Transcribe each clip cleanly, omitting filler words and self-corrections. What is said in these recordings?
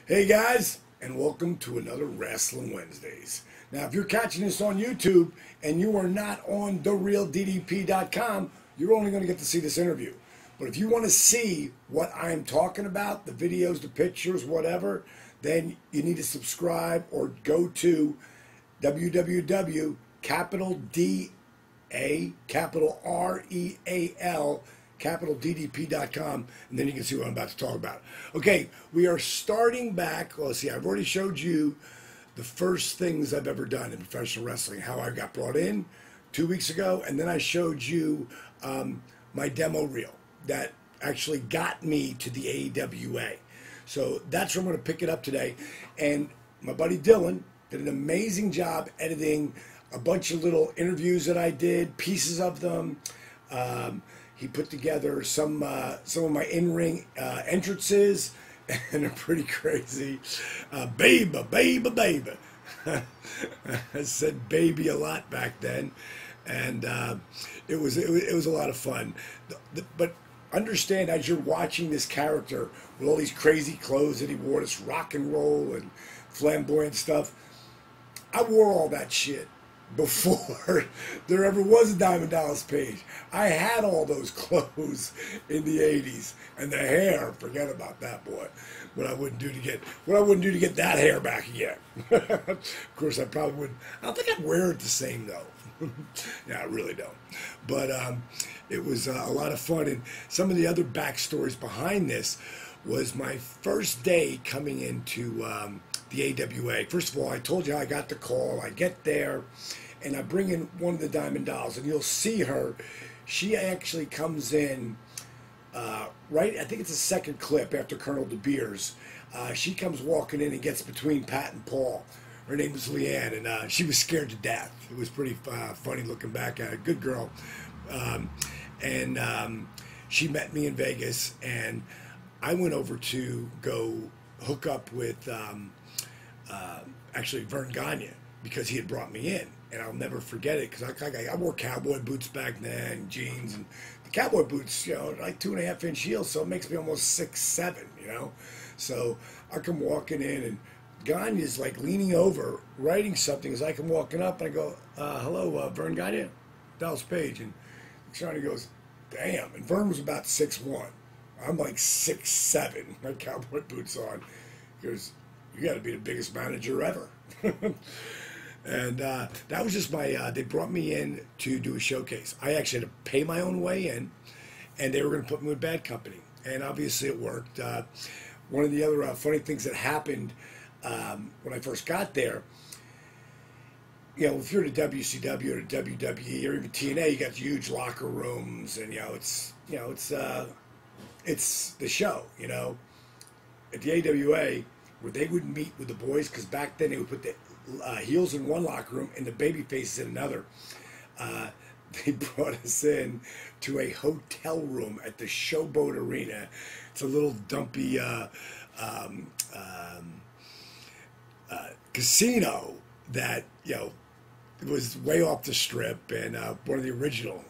Hey guys, and welcome to another Wrasslin Wednesdays. Now, if you're catching this on YouTube and you are not on therealddp.com, you're only going to get to see this interview. But if you want to see what I'm talking about, the videos, the pictures, whatever, then you need to subscribe or go to www. capital D A capital REAL capital DDP.com, and then you can see what I'm about to talk about. Okay, we are starting back. Well, see, I've already showed you the first things I've ever done in professional wrestling, how I got brought in 2 weeks ago, and then I showed you my demo reel that actually got me to the AWA. So that's where I'm going to pick it up today. And my buddy Dylan did an amazing job editing a bunch of little interviews that I did, pieces of them. He put together some of my in-ring entrances, and they're pretty crazy. Baby. I said baby a lot back then, and it was a lot of fun. But understand, as you're watching this character with all these crazy clothes that he wore, this rock and roll and flamboyant stuff, I wore all that shit before there ever was a Diamond Dallas Page. I had all those clothes in the 80s, and the hair, forget about that, boy. What I wouldn't do to get that hair back again. Of course, I probably wouldn't. I don't think I'd wear it the same though. Yeah, I really don't. But it was a lot of fun, and some of the other backstories behind this was my first day coming into the AWA. First of all, I told you I got the call. I get there, and I bring in one of the Diamond Dolls, and you'll see her. She actually comes in right, I think it's the second clip after Colonel De Beers. She comes walking in and gets between Pat and Paul. Her name was Leanne, and she was scared to death. It was pretty funny looking back at it. Good girl. She met me in Vegas, and I went over to go hook up with actually Vern Gagne, because he had brought me in, and I'll never forget it, because I wore cowboy boots back then, jeans, and the cowboy boots, like 2.5-inch heels, so it makes me almost 6'7", so I come walking in, and Gagne's like leaning over, writing something as I come walking up, and I go, hello, Vern Gagne, Dallas Page, and Shawnee goes, damn, and Vern was about 6'1", I'm like 6'7", my cowboy boots on. He goes, you got to be the biggest manager ever. And that was just my, they brought me in to do a showcase. I actually had to pay my own way in, and they were going to put me with Bad Company. And obviously it worked. One of the other funny things that happened when I first got there, if you're at a WCW or a WWE or even TNA, you got huge locker rooms, and it's the show, At the AWA, where they would meet with the boys, because back then they would put the heels in one locker room and the baby faces in another. They brought us in to a hotel room at the Showboat Arena. It's a little dumpy casino that was way off the strip, and one of the original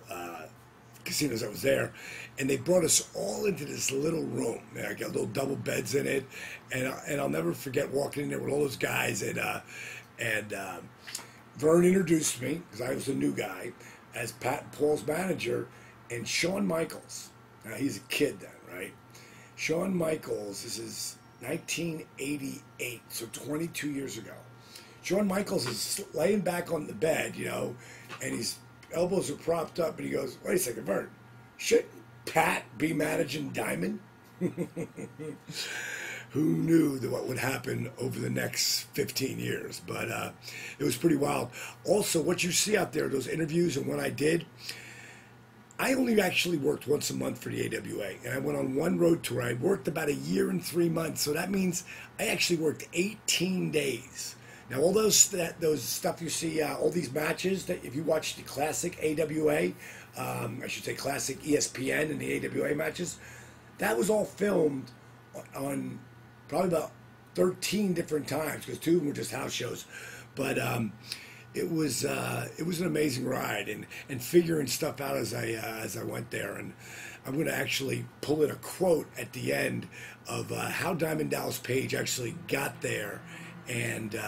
casinos that was there, and they brought us all into this little room. I got little double beds in it, and I'll never forget walking in there with all those guys, and Vern introduced me, because I was a new guy, as Pat and Paul's manager, and Shawn Michaels. Now he's a kid then, right? Shawn Michaels, this is 1988, so 22 years ago. Shawn Michaels is laying back on the bed, and his elbows are propped up, and he goes, wait a second, Vern, shouldn't Pat be managing Diamond? Who knew that what would happen over the next 15 years? But it was pretty wild. Also, what you see out there, those interviews and what I did, I only actually worked once a month for the AWA, and I went on one road tour. I worked about 1 year and 3 months, so that means I actually worked 18 days. Now, all those stuff you see, all these matches, that if you watch the classic AWA, I should say classic ESPN and the AWA matches, that was all filmed on probably about 13 different times, because 2 of them were just house shows. But it was an amazing ride, and figuring stuff out as I went there. And I'm going to actually pull in a quote at the end of how Diamond Dallas Page actually got there and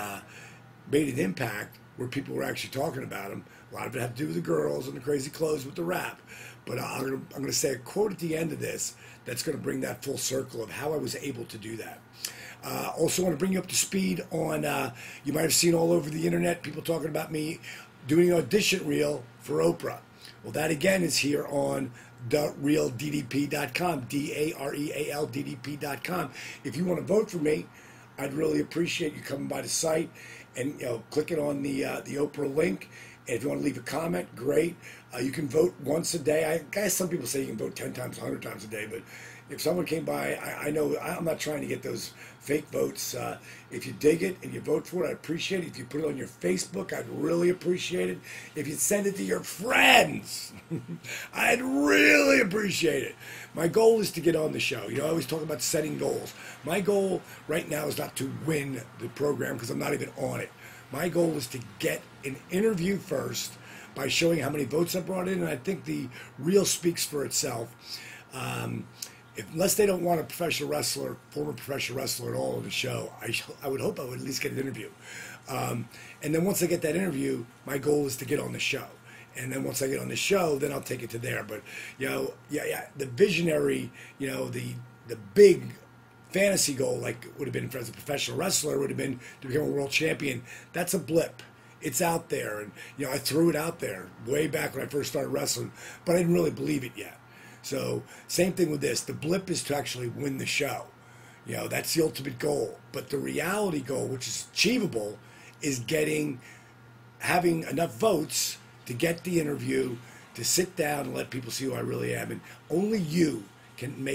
made an impact where people were actually talking about him. A lot of it had to do with the girls and the crazy clothes with the rap. But I'm going to say a quote at the end of this that's going to bring that full circle of how I was able to do that. Also want to bring you up to speed on, you might have seen all over the internet, people talking about me doing an audition reel for Oprah. Well, that again is here on therealddp.com, DAREALDDP.com. If you want to vote for me, I'd really appreciate you coming by the site and clicking on the Oprah link. And if you want to leave a comment, great. You can vote once a day. I guess some people say you can vote 10 times, 100 times a day, but if someone came by, I know I'm not trying to get those fake votes. If you dig it and you vote for it, I appreciate it. If you put it on your Facebook, I'd really appreciate it. If you send it to your friends, I'd really appreciate it. My goal is to get on the show. I always talk about setting goals. My goal right now is not to win the program because I'm not even on it. My goal is to get an interview first by showing how many votes I brought in, and I think the reel speaks for itself. Unless they don't want a professional wrestler, former professional wrestler at all on the show, I would hope I would at least get an interview. And then once I get that interview, my goal is to get on the show. And then once I get on the show, then I'll take it to there. But, the visionary, the big fantasy goal, like would have been as a professional wrestler, would have been to become a world champion. That's a blip. It's out there. And, I threw it out there way back when I first started wrestling, but I didn't really believe it yet. So same thing with this. The blip is to actually win the show. That's the ultimate goal. But the reality goal, which is achievable, is having enough votes to get the interview, to sit down and let people see who I really am. And only you can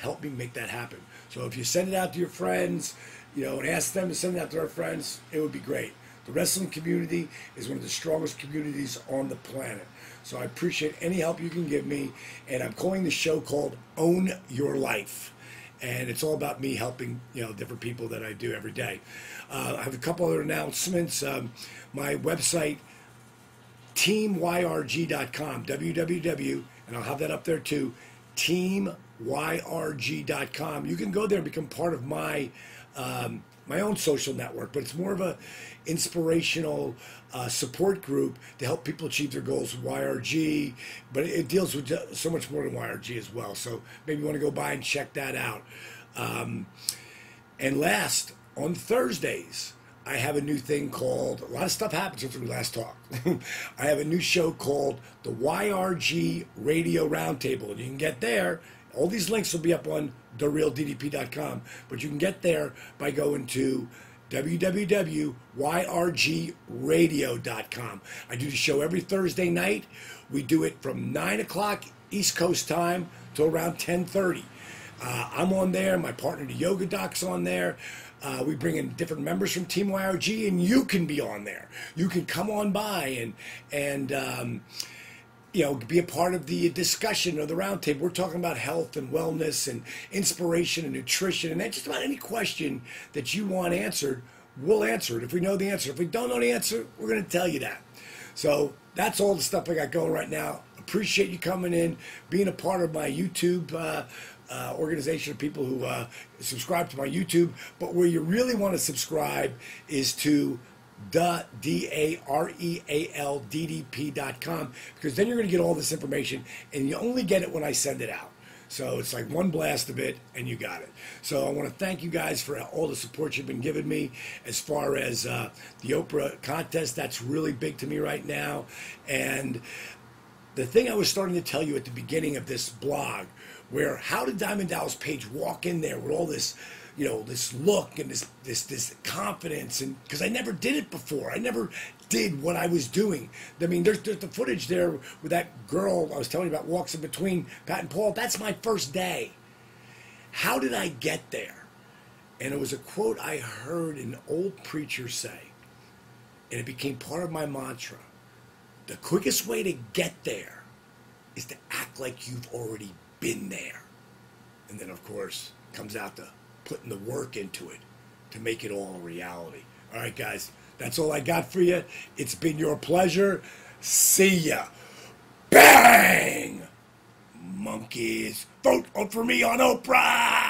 help me make that happen. So if you send it out to your friends, and ask them to send it out to their friends, it would be great. The wrestling community is one of the strongest communities on the planet. So I appreciate any help you can give me. And I'm calling the show called Own Your Life. And it's all about me helping, different people that I do every day. I have a couple other announcements. My website, teamyrg.com, www, and I'll have that up there too, teamyrg.com. You can go there and become part of my own social network, but it's more of a inspirational support group to help people achieve their goals with YRG, but it deals with so much more than YRG as well. So maybe you want to go by and check that out. And last, on Thursdays, I have a new thing called, a lot of stuff happened since we last talked. I have a new show called the YRG Radio Roundtable, and you can get there. All these links will be up on therealddp.com, but you can get there by going to www.yrgradio.com. I do the show every Thursday night. We do it from 9 o'clock East Coast time till around 10:30. I'm on there. My partner, the Yoga Doc's on there. We bring in different members from Team YRG, and you can be on there. You can come on by and be a part of the discussion or the roundtable. We're talking about health and wellness and inspiration and nutrition, and just about any question that you want answered, we'll answer it if we know the answer. If we don't know the answer, we're going to tell you that. So that's all the stuff I got going right now. Appreciate you coming in, being a part of my YouTube organization of people who subscribe to my YouTube. But where you really want to subscribe is to the DAREALDDP.com, because then you're going to get all this information, and you only get it when I send it out. So it's like one blast of it, and you got it. So I want to thank you guys for all the support you've been giving me as far as the Oprah contest. That's really big to me right now. And the thing I was starting to tell you at the beginning of this blog, where how did Diamond Dallas Page walk in there with all this, this look and this confidence, and because I never did it before. I never did what I was doing. I mean, there's the footage there with that girl I was telling you about walks in between Pat and Paul. That's my first day. How did I get there? And it was a quote I heard an old preacher say, and it became part of my mantra. The quickest way to get there is to act like you've already been there. And then, of course, comes out to putting the work into it to make it all a reality. All right, guys, That's all I got for you. It's been your pleasure. See ya. Bang! Monkeys. Vote for me on Oprah!